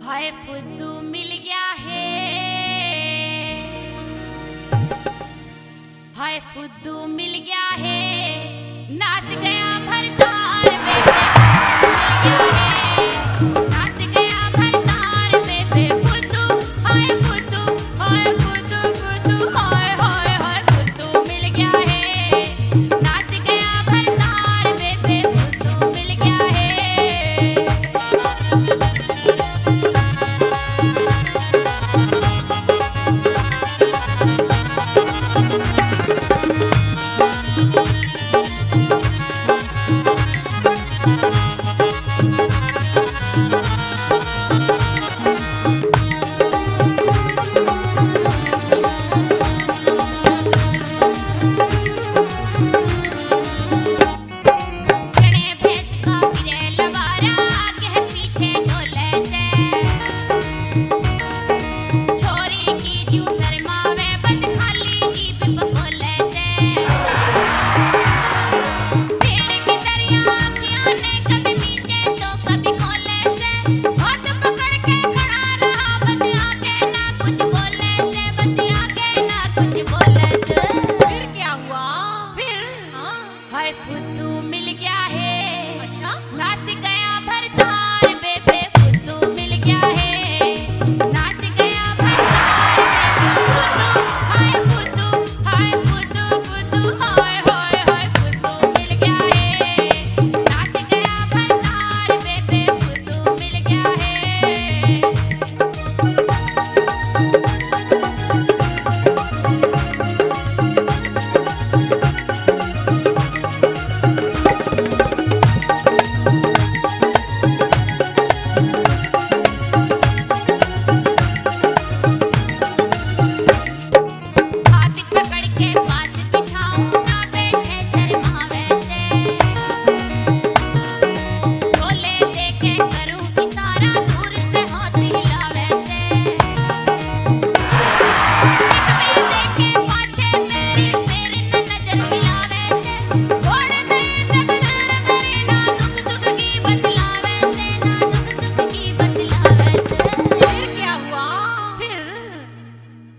हाय फुद्दू मिल गया है, हाय फुद्दू मिल गया है, नाच गया भरतार बेबे मिल गया है, नाच गया भरतार बेबे फुद्दू, हाय फुद्दू, हाय फुद्दू फुद्दू, हाय हाय हाय फुद्दू मिल गया है, नाच गया भरतार बेबे फुद्दू मिल गया है। हाय फुद्दू मिल गया है, अच्छा नाच गया भरतार बेबे फुद्दू मिल गया है, नाच गया भरतार बेबे फुद्दू, हाय फुद्दू, हाय फुद्दू फुद्दू, हाय हाय हाय फुद्दू मिल गया है, नाच गया भरतार बेबे फुद्दू मिल गया है।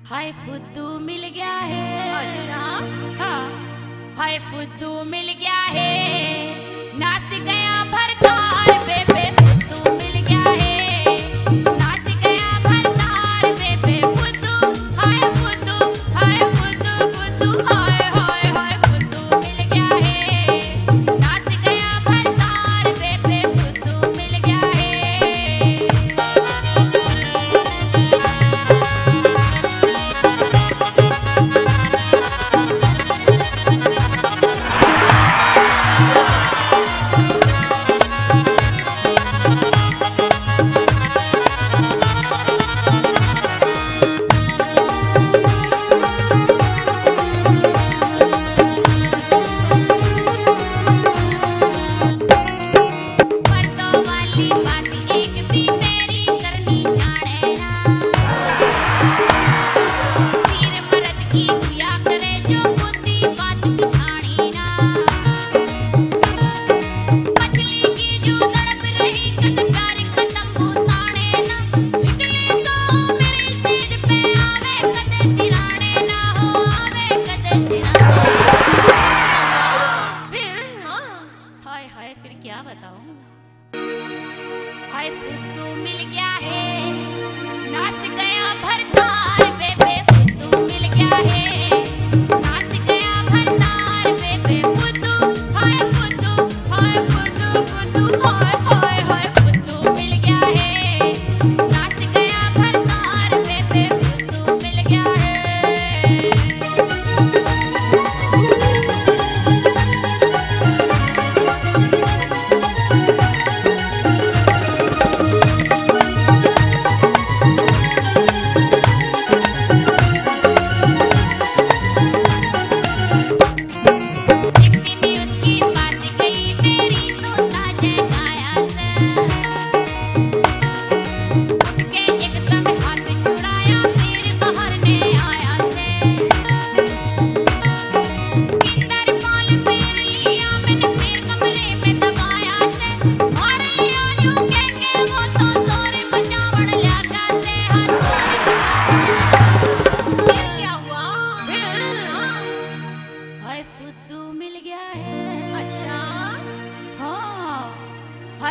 हाय फुद्दू मिल गया है, अच्छा हाँ हाय फुद्दू मिल गया है, नाच गया भरतार बेबे फुद्दू मिल गया है, नाच गया भरतार बेबे फुद्दू, हाय फुद्दू, हाय फुद्दू फुद्दू, हाय हाय हाय फुद्दू मिल गया है, नाच गया भरतार बेबे फुद्दू मिल गया है।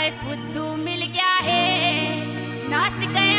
हाय फुद्दू मिल गया है, नाच गया